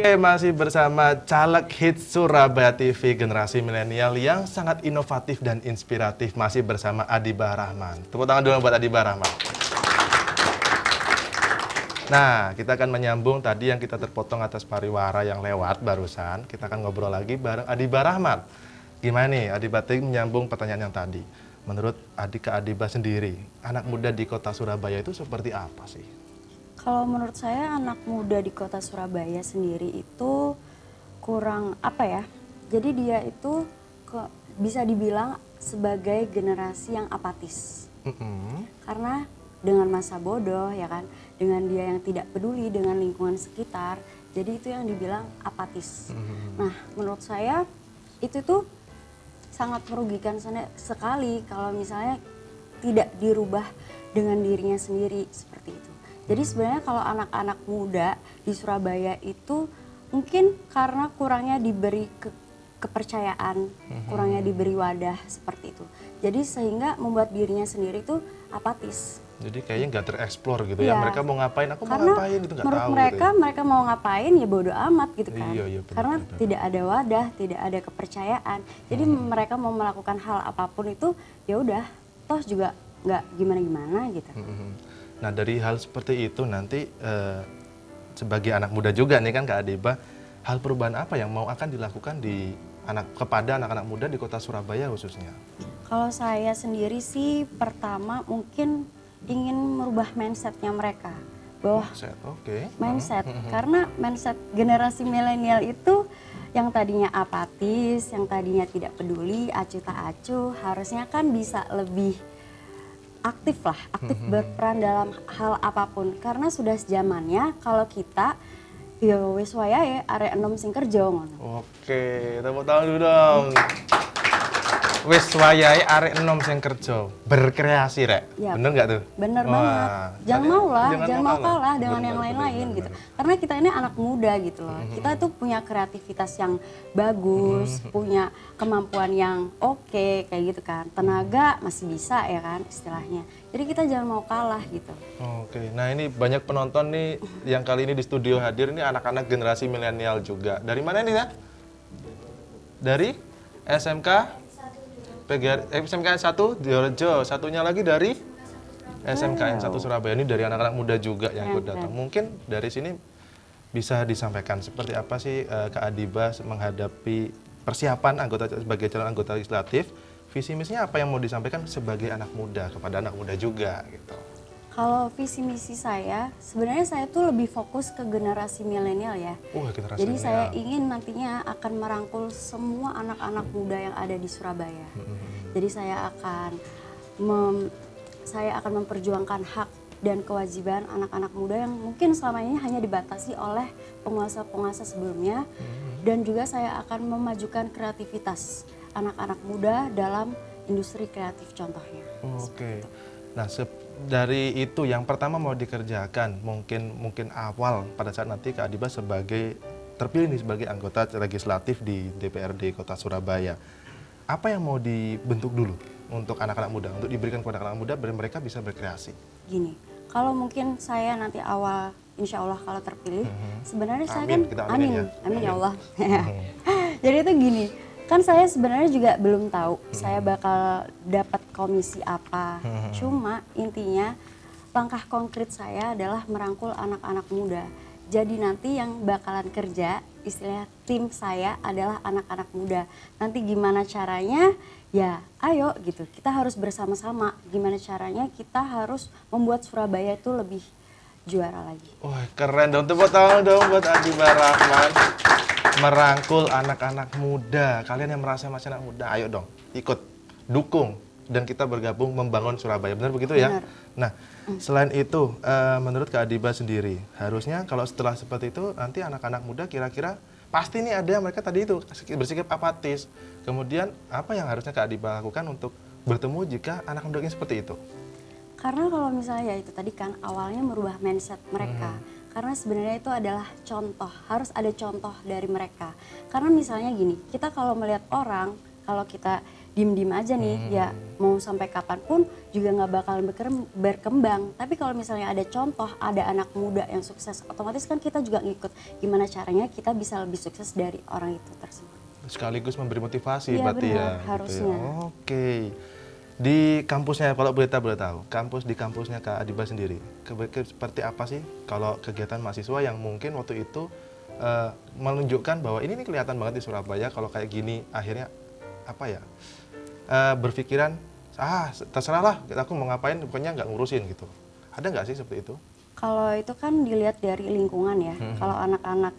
Oke, masih bersama caleg hits Surabaya TV generasi milenial yang sangat inovatif dan inspiratif, masih bersama Adibah Rahman. Tepuk tangan dulu buat Adibah Rahman. Nah, kita akan menyambung tadi yang kita terpotong atas pariwara yang lewat barusan. Kita akan ngobrol lagi bareng Adibah Rahman. Gimana nih Adibah menyambung pertanyaan yang tadi? Menurut Adibah sendiri, anak muda di kota Surabaya itu seperti apa sih? Kalau menurut saya anak muda di kota Surabaya sendiri itu kurang apa ya? Jadi dia itu bisa dibilang sebagai generasi yang apatis. Karena dengan masa bodoh ya kan, dengan dia yang tidak peduli dengan lingkungan sekitar, jadi itu yang dibilang apatis. Nah, menurut saya itu tuh sangat merugikan sekali kalau misalnya tidak dirubah dengan dirinya sendiri seperti itu. Jadi sebenarnya kalau anak-anak muda di Surabaya itu mungkin karena kurangnya diberi kepercayaan, kurangnya diberi wadah seperti itu. Jadi sehingga membuat dirinya sendiri itu apatis. Jadi kayaknya nggak tereksplor gitu ya. Mereka mau ngapain, aku karena mau ngapain itu nggak tahu. Menurut mereka, gitu ya. mereka mau ngapain ya bodo amat gitu kan. Iya, benar, karena benar. tidak ada wadah, tidak ada kepercayaan. Jadi mereka mau melakukan hal apapun itu ya udah, toh juga nggak gimana-gimana gitu. Nah dari hal seperti itu nanti sebagai anak muda juga nih kan Kak Adibah, hal perubahan apa yang mau akan dilakukan kepada anak-anak muda di kota Surabaya khususnya? Kalau saya sendiri sih pertama mungkin ingin merubah mindsetnya mereka. Bahwa mindset, karena mindset generasi milenial itu yang tadinya apatis, yang tadinya tidak peduli, acuh tak acuh, harusnya kan bisa lebih aktif berperan dalam hal apapun. Karena sudah zamannya kalau kita ya wis wayahe arek enom sing kerja ngono. Oke, tepuk tangan dulu dong. Wis wayahe arek enom sing kerja, berkreasi rek. Ya, bener nggak tuh? Bener banget. Jangan mau kalah dengan yang lain-lain gitu. Karena kita ini anak muda gitu loh. Kita tuh punya kreativitas yang bagus, punya kemampuan yang oke, kayak gitu kan. Tenaga masih bisa ya kan istilahnya. Jadi kita jangan mau kalah gitu. Oke, nah ini banyak penonton nih yang kali ini di studio hadir ini anak-anak generasi milenial juga. Dari mana nih ya? Dari SMK? SMKN 1 Diorjo, satunya lagi dari SMKN 1 Surabaya. Ini dari anak-anak muda juga yang ikut datang. Mungkin dari sini bisa disampaikan seperti apa sih Kak Adibah menghadapi persiapan sebagai calon anggota legislatif, visi misinya apa yang mau disampaikan sebagai anak muda kepada anak muda juga gitu. Kalau visi misi saya, sebenarnya saya tuh lebih fokus ke generasi milenial ya. Jadi saya ingin nantinya akan merangkul semua anak-anak muda yang ada di Surabaya. Jadi saya akan memperjuangkan hak dan kewajiban anak-anak muda yang mungkin selama ini hanya dibatasi oleh penguasa-penguasa sebelumnya. Dan juga saya akan memajukan kreativitas anak-anak muda dalam industri kreatif contohnya. Oke. Nah, dari itu yang pertama mau dikerjakan mungkin awal pada saat nanti Kak Adibah terpilih nih sebagai anggota legislatif di DPRD Kota Surabaya. Apa yang mau dibentuk dulu untuk anak-anak muda, untuk diberikan kepada anak-anak muda biar mereka bisa berkreasi? Gini, kalau mungkin saya nanti awal insya Allah kalau terpilih, sebenarnya saya kan amin ya Allah. Jadi itu gini. Kan saya sebenarnya juga belum tahu saya bakal dapat komisi apa. Cuma intinya langkah konkret saya adalah merangkul anak-anak muda. Jadi nanti yang bakalan kerja, istilahnya tim saya adalah anak-anak muda. Nanti gimana caranya? Ya ayo gitu, kita harus bersama-sama. Gimana caranya kita harus membuat Surabaya itu lebih juara lagi. Wah keren dong, tepuk tangan dong buat Adibah Rahman. Merangkul anak-anak muda, kalian yang merasa masih anak muda, ayo dong ikut, dukung, dan kita bergabung membangun Surabaya, benar begitu ya? Benar. Nah, selain itu, menurut Kak Adibah sendiri, harusnya kalau setelah seperti itu, nanti anak-anak muda kira-kira, pasti nih ada yang mereka tadi itu bersikap apatis, kemudian apa yang harusnya Kak Adibah lakukan untuk bertemu jika anak muda ini seperti itu? Karena kalau misalnya itu tadi kan awalnya merubah mindset mereka. Karena sebenarnya itu adalah contoh, harus ada contoh dari mereka. Karena misalnya gini, kita kalau melihat orang, kalau kita diem-diem aja nih, ya mau sampai kapanpun juga nggak bakal berkembang. Tapi kalau misalnya ada contoh, ada anak muda yang sukses, otomatis kan kita juga ngikut gimana caranya kita bisa lebih sukses dari orang itu tersebut. Sekaligus memberi motivasi Iya, berarti benar, ya. harusnya. Gitu ya. Oke. Di kampusnya, kalau boleh tahu, di kampusnya Kak Adiba sendiri, seperti apa sih kalau kegiatan mahasiswa yang mungkin waktu itu menunjukkan bahwa ini nih kelihatan banget di Surabaya kalau kayak gini, akhirnya apa ya, berpikiran, terserah lah, aku mau ngapain, pokoknya nggak ngurusin gitu. Ada nggak sih seperti itu? Kalau itu kan dilihat dari lingkungan ya. Kalau anak-anak,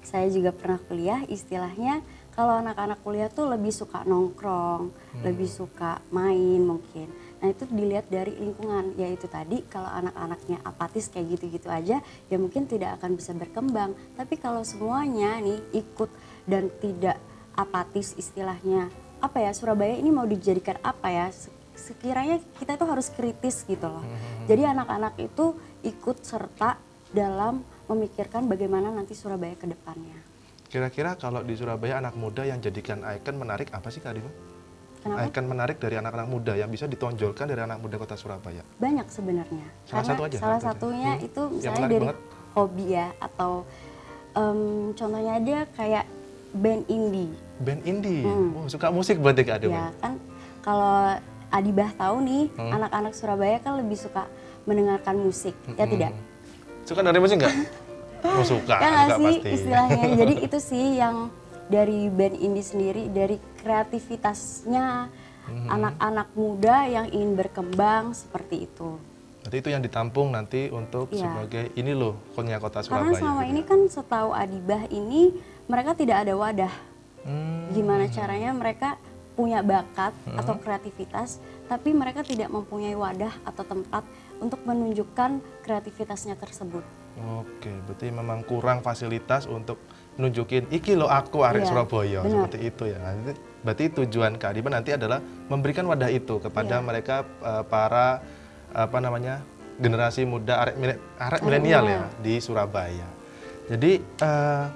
saya juga pernah kuliah, istilahnya kalau anak-anak kuliah tuh lebih suka nongkrong, lebih suka main mungkin. Nah itu dilihat dari lingkungan, yaitu tadi kalau anak-anaknya apatis kayak gitu-gitu aja, ya mungkin tidak akan bisa berkembang. Tapi kalau semuanya nih ikut dan tidak apatis istilahnya, apa ya, Surabaya ini mau dijadikan apa ya, sekiranya kita itu harus kritis gitu loh. Jadi anak-anak itu ikut serta dalam memikirkan bagaimana nanti Surabaya ke depannya. Kira-kira kalau di Surabaya anak muda yang jadikan ikon menarik apa sih Kak Adiba? Kenapa? Ikon menarik dari anak-anak muda yang bisa ditonjolkan dari anak muda kota Surabaya. Banyak sebenarnya. Salah satu aja, salah satu aja. satunya itu Yang misalnya menarik dari banget. hobi ya, atau contohnya dia kayak band indie. Band indie, oh, suka musik berarti Kak Adiba? Ya kan kalau Adibah tahu nih, anak-anak Surabaya kan lebih suka mendengarkan musik, ya tidak? Suka dari musik nggak? Oh suka, Ya nggak suka sih pasti. istilahnya. Jadi itu sih yang dari band indie sendiri, dari kreativitasnya anak-anak muda yang ingin berkembang seperti itu. Berarti itu yang ditampung nanti untuk Iya. sebagai ini loh, ikonnya kota Karena Surabaya. selama gitu ini ya. kan setahu Adibah ini mereka tidak ada wadah. Hmm, Gimana caranya mereka punya bakat atau kreativitas, tapi mereka tidak mempunyai wadah atau tempat untuk menunjukkan kreativitasnya tersebut. Oke, berarti memang kurang fasilitas untuk nunjukin iki lo aku arek Iya, Surabaya benar. seperti itu ya. Berarti tujuan Kak Adiba nanti adalah memberikan wadah itu kepada Iya. mereka para apa namanya generasi muda arek milenial ya di Surabaya. Jadi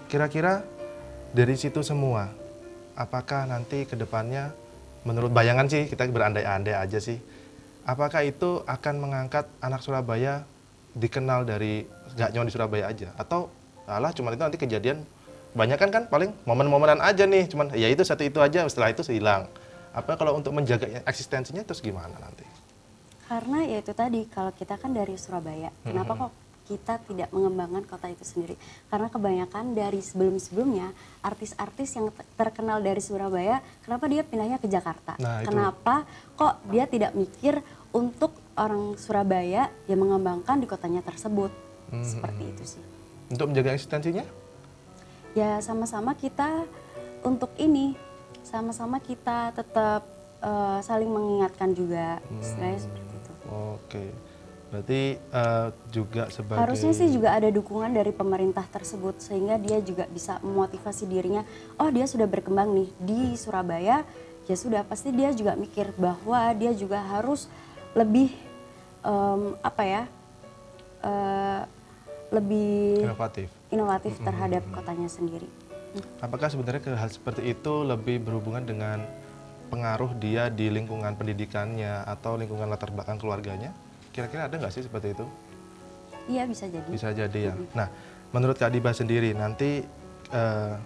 kira-kira dari situ semua, apakah nanti ke depannya menurut bayangan sih kita berandai-andai aja sih, apakah itu akan mengangkat anak Surabaya dikenal dari nggak cuma di Surabaya aja, atau alah cuma itu nanti kejadian banyak kan paling momen-momenan aja nih, cuman ya itu satu itu aja, setelah itu hilang. Apa kalau untuk menjaga eksistensinya terus gimana nanti? Karena ya itu tadi, kalau kita kan dari Surabaya, kenapa kok kita tidak mengembangkan kota itu sendiri? Karena kebanyakan dari sebelum-sebelumnya, artis-artis yang terkenal dari Surabaya, kenapa dia pindahnya ke Jakarta? Nah, itu. Kenapa kok dia tidak mikir untuk orang Surabaya yang mengembangkan di kotanya tersebut? Seperti itu sih. Untuk menjaga eksistensinya? Ya sama-sama kita untuk ini, sama-sama kita tetap saling mengingatkan juga, istilahnya seperti itu. Oke, berarti juga sebagai Harusnya sih juga ada dukungan dari pemerintah tersebut sehingga dia juga bisa memotivasi dirinya. Oh dia sudah berkembang nih di Surabaya, ya sudah pasti dia juga mikir bahwa dia juga harus lebih lebih inovatif. terhadap kotanya sendiri. Apakah sebenarnya hal seperti itu lebih berhubungan dengan pengaruh dia di lingkungan pendidikannya atau lingkungan latar belakang keluarganya? Kira-kira ada nggak sih seperti itu? Iya bisa jadi. Bisa jadi ya. Nah, menurut Kak Adiba sendiri nanti,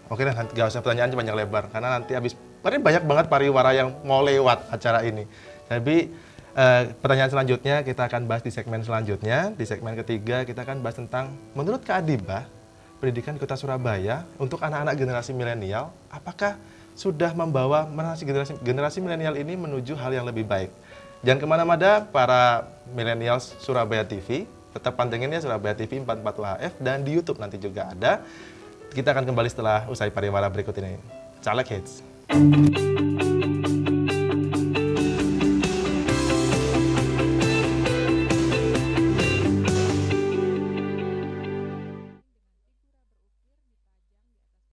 oke deh, nggak usah pertanyaan panjang lebar karena nanti karena banyak banget pariwara yang mau lewat acara ini. Tapi pertanyaan selanjutnya kita akan bahas di segmen selanjutnya. Di segmen ketiga kita akan bahas tentang menurut Kak Adiba, pendidikan di Kota Surabaya untuk anak-anak generasi milenial, apakah sudah membawa generasi milenial ini menuju hal yang lebih baik? Jangan kemana-mana para milenial Surabaya TV, tetap pantengin ya Surabaya TV 44 HF dan di YouTube nanti juga ada. Kita akan kembali setelah usai pariwara berikut ini. Caleg Hits.